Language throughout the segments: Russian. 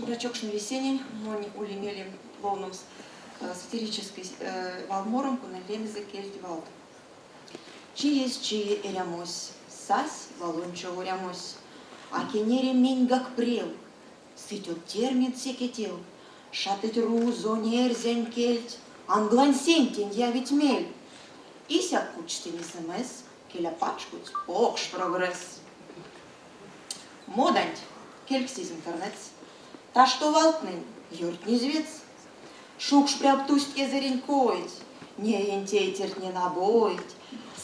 Чубрачокшный весенний, но не улемели ловном сатирической валмором кунелемиза кельтвалд. Чиес эрямось, сась валунчо урямось, а кенере меньгак прел, сытет термин секетел, шатыть рузо нерзень кельть, англан сентень я ведь мель. Исяк кучтен смс, келя пачкуть, покш прогресс. Моданьт, кельксиз интернет, та что валтнын, юрт незвец, шукш приобтусть езеренькоить, не ентейтер не набоить,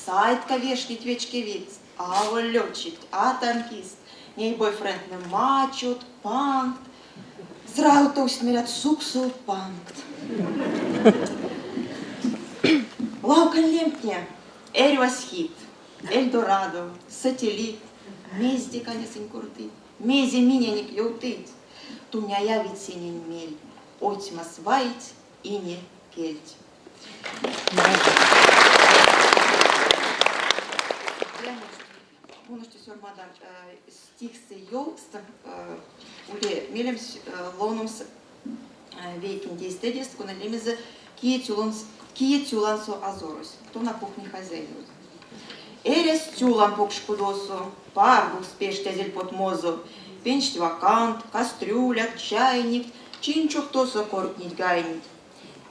сайт ковешнить вечкевиц, а летчик, а танкист, ней бойфренд не мачут, панкт, зраутусь мерят суксу панкт. Лаукен лемпне, эрвасхит, Эльдорадо, сателлит, мезди конесень курты, мези меня не клеутыть, туня явит синень мель, отьмас ваить и не кельть. Полностью сормадан стих с йолкстом, уле мелем лонумс вейкин действедест, куналемезе киетюлансо азорус, кто на кухне хозяйнует. Эрес тюлан покшкудосу, паргу спештязель под мозу, пенчт вакант, кастрюляк, чайник, чинчук тосо кортнить гайнить.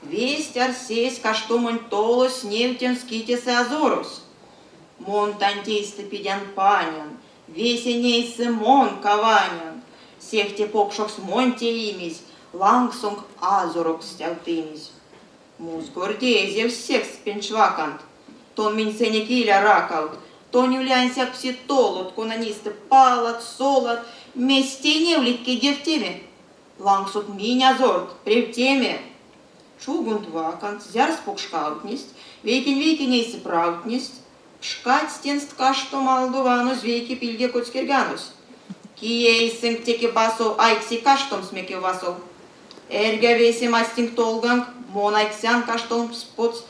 Весть арсесь каштомонь толос невтен скитесе азорус. Монтантейсты пидян панян, весенейсы мон каванян, сехте покшокс монте имись, лангсонг азорок стялтымись. Мус гордезев секс пенчвакант, тон минсене киля ракал, то не улянься пситолот, конанисты палат, солод, месте не влитки девтеме. Лангсот меня зорт, превтеме. Чугунд вакант, зярс покшкаутнист, вейкин нейсы праутнист, шкать стенст кашто малдуванус, вейки пильге коцкирганус. Киейсинг теки басов, айкси каштом смеки васов. Эрге веси мастинг толганг, мон айксян каштом споц,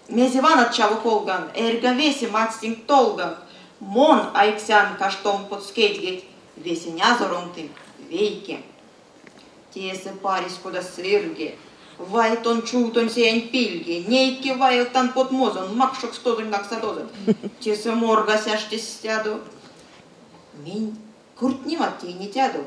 мезиванат чаву колган, эрге веси мастинг толганг, мон айксян каштом подскейтгет, веси нязором ты, вейки. Тесе парис куда сырге, вайтон чутон сеянь пильги, нейки вайлтан под мозон, макшок стозон как садозон. Тесе морга сяшти стяду. Минь куртнимат тей не тяду.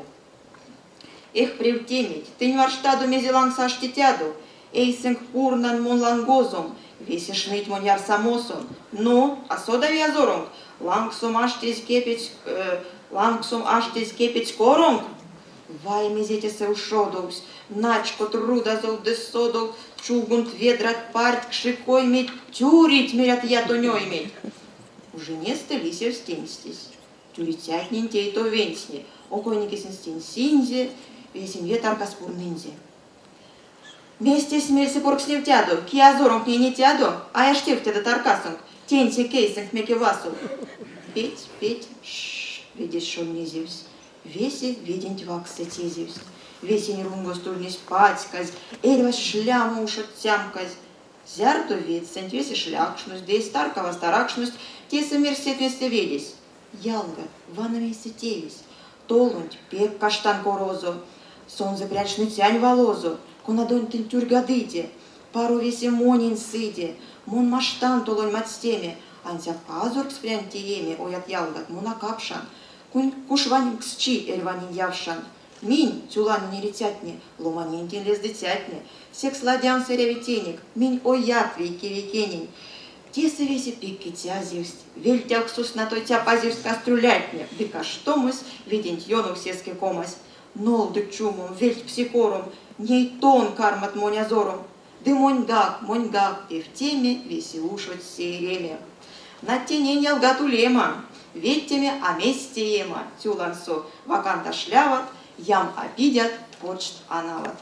Эх, превтемить, ты не варштаду мезилан сашти тяду, эйсенг пурнан мон лангозом, веси шныть мон яр самосон. Ну, а сода вязоронг, лангсом аштись кепить коронг. Вай мезете ушодовс, начко труда зол десодов, чугунт ведрат парт кшикой медь, тюрить мерят я то не иметь. Уже не стелися встенстись, тюритять нинтей то венсни, окойники синстин синзе, весен ветарка спур нынзе. Вместе смельсы порк снев тяду, киазором к ней не тяду, а я штив тебя таркасунг, тенси кейсинг меки васу. Петь, видишь, шо не зевсь. Веси видень вакса тезивсь, весень рунго стульнись пацказ, эрвас шляму ушат тямказ. Зярту вид, сент веси шлякшнусь, да и старкова старакшнусь, теса мерсет весте ведись. Ялга, вановейся тевись, толунть, пек каштан корозу, сон запрячну тянь волозу, кунадонь тын тюргадыте, пару веси монин сыде, мон маштан толонь мацтеме, антя пазурк спрянь тиеме, оят ялгат, мона капшан. Кушванин ксчи эльванин явшан, минь тюлан не ретятни, ломанинтин лез дитятни, всех сладян сырявитенек, минь оят вейки вейкенень. Тесы веси пикки тязивсть, вель тяксус на той тя пазивсть кастрюлятне, бека что мыс видень йону всески комась, нолдык чумом, вельт психором, ней тон кармат монязором, ды моньгак, и в теме веселушать сейреме. На тенень ялгатулема, ведьтеме а месте ема, тюлансо, ваканта шляват, ям обидят, почт анават.